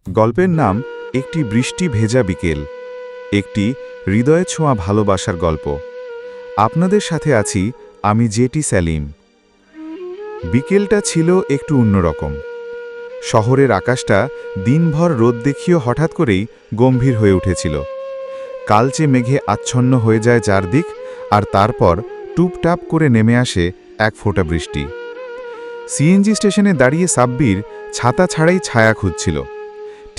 গল্পের নাম একটি বৃষ্টি ভেজা বিকেল। একটি হৃদয়ে ছোঁয়া ভালোবাসার গল্প। আপনাদের সাথে আছি আমি জেটি সেলিম। বিকেলটা ছিল একটু অন্যরকম। শহরের আকাশটা দিনভর রোদ দেখিয়ে হঠাৎ করেই গম্ভীর হয়ে উঠেছিল। কালচে মেঘে আচ্ছন্ন হয়ে যায় চারদিক, আর তারপর টুপটাপ করে নেমে আসে এক ফোঁটা বৃষ্টি। সিএনজি স্টেশনে দাঁড়িয়ে সাব্বির ছাতা ছাড়াই ছায়া খুঁজছিল।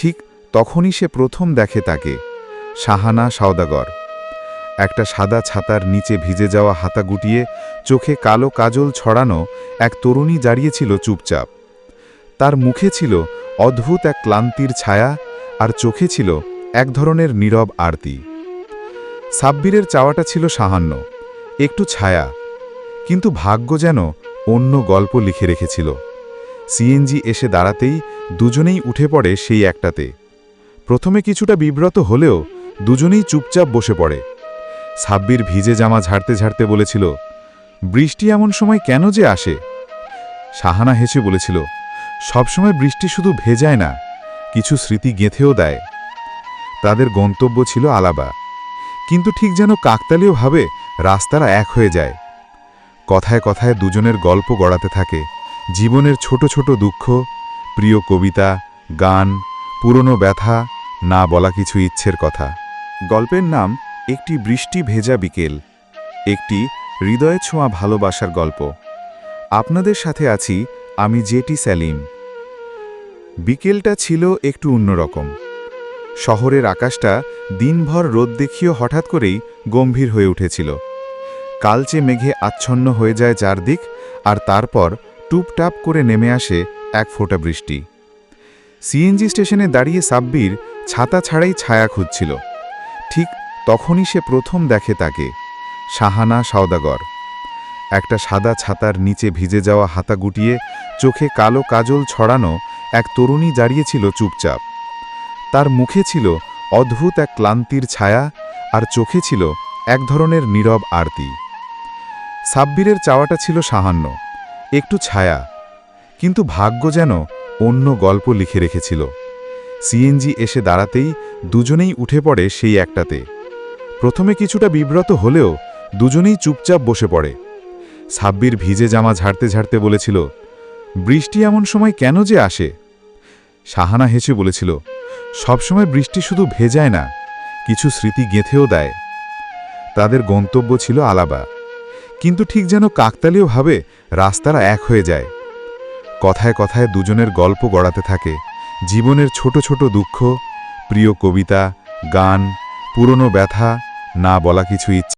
ঠিক তখনই সে প্রথম দেখে তাকে, শাহানা সওদাগর। একটা সাদা ছাতার নিচে ভিজে যাওয়া হাতা গুটিয়ে চোখে কালো কাজল ছড়ানো এক তরুণী দাঁড়িয়েছিল চুপচাপ। তার মুখে ছিল অদ্ভুত এক ক্লান্তির ছায়া, আর চোখে ছিল এক ধরনের নীরব আরতি। সাব্বিরের চাওয়াটা ছিল সাহান্য, একটু ছায়া, কিন্তু ভাগ্য যেন অন্য গল্প লিখে রেখেছিল। সিএনজি এসে দাঁড়াতেই দুজনেই উঠে পড়ে সেই একটাতে। প্রথমে কিছুটা বিব্রত হলেও দুজনেই চুপচাপ বসে পড়ে। সাব্বির ভিজে জামা ঝাড়তে ঝাড়তে বলেছিল, বৃষ্টি এমন সময় কেন যে আসে? শাহানা হেসে বলেছিল, সবসময় বৃষ্টি শুধু ভেজায় না, কিছু স্মৃতি গেঁথেও দেয়। তাদের গন্তব্য ছিল আলাবা, কিন্তু ঠিক যেন কাকতালীয়ভাবে রাস্তারা এক হয়ে যায়। কথায় কথায় দুজনের গল্প গড়াতে থাকে, জীবনের ছোট ছোট দুঃখ, প্রিয় কবিতা, গান, পুরনো ব্যথা, না বলা কিছু ইচ্ছের কথা। গল্পের নাম একটি বৃষ্টি ভেজা বিকেল। একটি হৃদয়ে ছোঁয়া ভালোবাসার গল্প। আপনাদের সাথে আছি আমি জেটি সেলিম। বিকেলটা ছিল একটু অন্যরকম। শহরের আকাশটা দিনভর রোদ দেখিয়ে হঠাৎ করেই গম্ভীর হয়ে উঠেছিল। কালচে মেঘে আচ্ছন্ন হয়ে যায় চারদিক, আর তারপর টুপটাপ করে নেমে আসে এক ফোঁটা বৃষ্টি। সিএনজি স্টেশনে দাঁড়িয়ে সাব্বির ছাতা ছাড়াই ছায়া খুঁজছিল। ঠিক তখনই সে প্রথম দেখে তাকে, শাহানা সওদাগর। একটা সাদা ছাতার নিচে ভিজে যাওয়া হাতা গুটিয়ে চোখে কালো কাজল ছড়ানো এক তরুণী দাঁড়িয়েছিল চুপচাপ। তার মুখে ছিল অদ্ভুত এক ক্লান্তির ছায়া, আর চোখে ছিল এক ধরনের নীরব আরতি। সাব্বিরের চাওয়াটা ছিল সাহান্য, একটু ছায়া, কিন্তু ভাগ্য যেন অন্য গল্প লিখে রেখেছিল। সিএনজি এসে দাঁড়াতেই দুজনেই উঠে পড়ে সেই একটাতে। প্রথমে কিছুটা বিব্রত হলেও দুজনেই চুপচাপ বসে পড়ে। সাব্বির ভিজে জামা ঝাড়তে ঝাড়তে বলেছিল, বৃষ্টি এমন সময় কেন যে আসে? শাহানা হেসে বলেছিল, সবসময় বৃষ্টি শুধু ভেজায় না, কিছু স্মৃতি গেঁথেও দেয়। তাদের গন্তব্য ছিল আলাবা, কিন্তু ঠিক যেন কাকতালীয়ভাবে রাস্তারা এক হয়ে যায়। কথায় কথায় দুজনের গল্প গড়াতে থাকে, জীবনের ছোট ছোট দুঃখ, প্রিয় কবিতা, গান, পুরনো ব্যথা, না বলা কিছু ইচ্ছে।